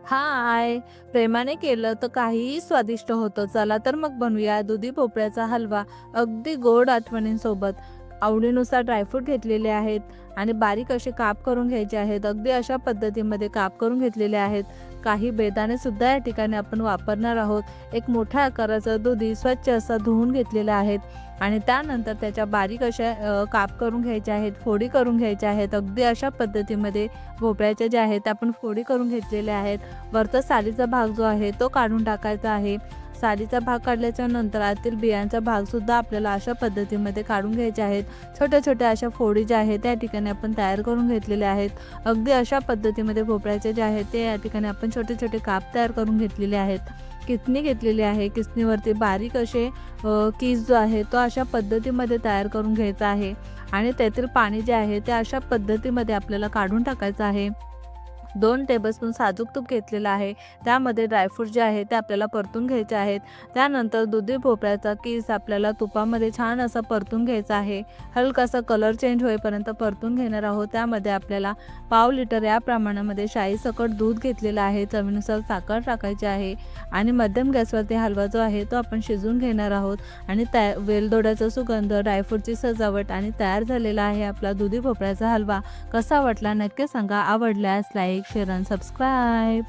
हाय! प्रेमाने केलं तर काहीही स्वादिष्ट होतं. चला तर मग बनवूया दुधी भोपळ्याचा हलवा अगदी गोड आठवणींसोबत. आवडीनुसार ड्रायफ्रूट घेतलेले आहेत आणि बारीक असे काप करून घ्यायचे आहेत. अगदी अशा पद्धतीमध्ये काप करून घेतलेले आहेत. काही बेदाणे सुद्धा या ठिकाणी आपण वापरणार आहोत. एक मोठ्या आकाराचा दुधी स्वच्छ असा धुवून घेतलेला आहे आणि त्यानंतर त्याच्या बारीक अशा काप करून घ्यायचे आहेत, फोडी करून घ्यायच्या आहेत. अगदी अशा पद्धतीमध्ये भोपळ्याच्या ज्या आहेत त्या आपण फोडी करून घेतलेल्या आहेत. वरचा सालीचा भाग जो आहे तो काढून टाकायचा आहे. सालीचा भाग काढल्याच्या नंतर आतील बियांचा भागसुद्धा आपल्याला अशा पद्धतीमध्ये काढून घ्यायचे आहेत. छोट्या-छोट्या अशा फोडी ज्या आहेत त्या ठिकाणी आपण तयार करून घेतलेल्या आहेत. अगदी अशा पद्धतीमध्ये भोपळ्याचे जे आहेत ते या ठिकाणी आपण छोटे-छोटे काप तयार करून घेतलेले आहेत. किसणी घेतलेली आहे. किसणीवरती बारीक असे कीस जो आहे तो अशा पद्धतीमध्ये तयार करून घ्यायचा आहे आणि त्यातील पाणी जे आहे ते अशा पद्धतीमध्ये आपल्याला काढून टाकायचं आहे. 2 टेबलस्पून साजूक तूप घेतलेलं आहे. त्यामध्ये ड्रायफ्रूट जे आहे ते आपल्याला परतून घ्यायचे आहेत. त्यानंतर दुधी भोपळ्याचा किस आपल्याला तुपामध्ये छान असा परतून घ्यायचा आहे. हलकासा कलर चेंज होईपर्यंत परतून घेणार आहोत. त्यामध्ये आपल्याला पाव लिटर या प्रमाणामध्ये शाईसकट दूध घेतलेलं आहे. चवीनुसार साखर टाकायची आहे आणि मध्यम गॅसवरती हलवा जो आहे तो आपण शिजवून घेणार आहोत आणि वेलदोड्याचा सुगंध, ड्रायफ्रूटची सजावट आणि तयार झालेला आहे आपला दुधी भोपळ्याचा हलवा. कसा वाटला नक्की सांगा. आवडल्यास लाईक, शेअर आणि सबस्क्राईब.